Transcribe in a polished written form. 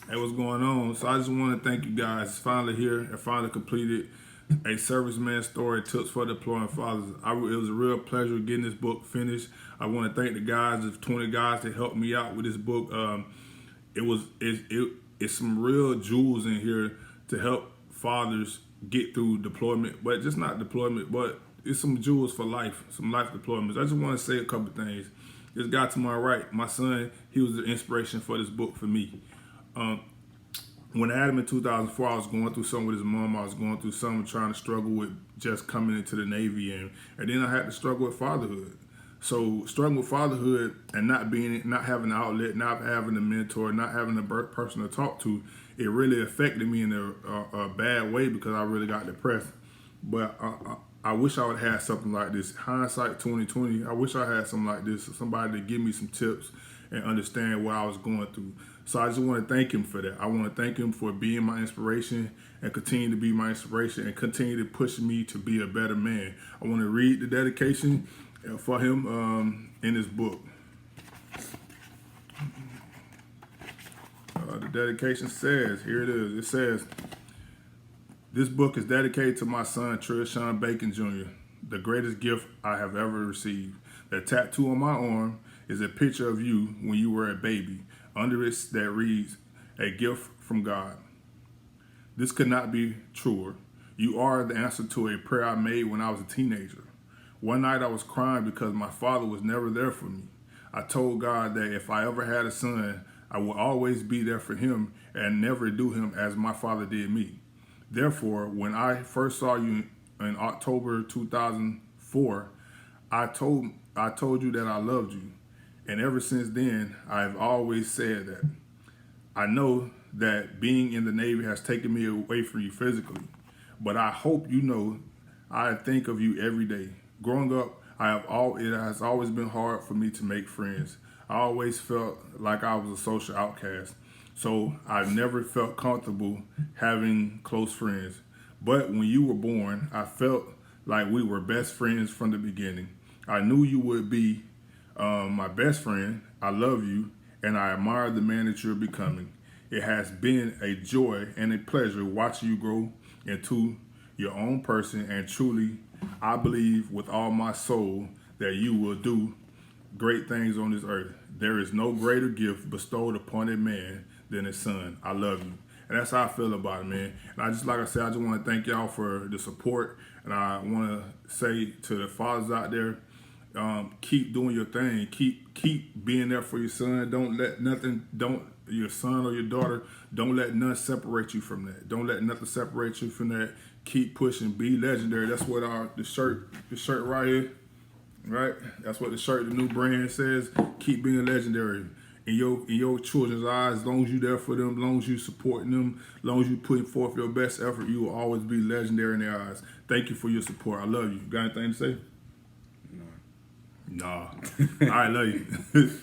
Hey, what's going on? So I just want to thank you guys. It's finally here. I finally completed a serviceman story, Tips for Deploying Fathers. It was a real pleasure getting this book finished. I want to thank the guys, the 20 guys that helped me out with this book. It's some real jewels in here to help fathers get through deployment, but just not deployment, but it's some jewels for life, some life deployments. I just want to say a couple things. This guy to my right, my son, he was the inspiration for this book for me. Um, when I had him in 2004, I was going through something with his mom. I was going through something trying to struggle with just coming into the Navy, and then I had to struggle with fatherhood. So struggling with fatherhood and not having an outlet, not having a mentor, not having a person to talk to, it really affected me in a bad way because I really got depressed. But I wish I would have had something like this. Hindsight 2020, I wish I had something like this, somebody to give me some tips and understand what I was going through. So I just want to thank him for that. I want to thank him for being my inspiration and continue to be my inspiration and continue to push me to be a better man. I want to read the dedication for him in his book. The dedication says, here it is. It says, this book is dedicated to my son, Trishawn Bacon Jr., the greatest gift I have ever received. The tattoo on my arm is a picture of you when you were a baby. Under it that reads, a gift from God. This could not be truer. You are the answer to a prayer I made when I was a teenager. One night I was crying because my father was never there for me. I told God that if I ever had a son, I would always be there for him and never do him as my father did me. Therefore, when I first saw you in October 2004, I told you that I loved you. And ever since then, I've always said that. I know that being in the Navy has taken me away from you physically, but I hope you know I think of you every day. Growing up, it has always been hard for me to make friends. I always felt like I was a social outcast, so I never felt comfortable having close friends. But when you were born, I felt like we were best friends from the beginning. I knew you would be my best friend. I love you, and I admire the man that you're becoming. It has been a joy and a pleasure watching you grow into your own person, and truly, I believe with all my soul that you will do great things on this earth. There is no greater gift bestowed upon a man than his son. I love you. And that's how I feel about it, man. And like I said, I just want to thank y'all for the support. And I want to say to the fathers out there, keep doing your thing. Keep being there for your son. Don't let nothing, don't your son or your daughter, don't let none separate you from that. Don't let nothing separate you from that. Keep pushing. Be legendary. That's what the shirt right here, right? That's what the shirt, the new brand says. Keep being legendary in your children's eyes. As long as you there for them, as long as you supporting them, as long as you putting forth your best effort, you will always be legendary in their eyes. Thank you for your support. I love you. Got anything to say? No. Nah. I love you.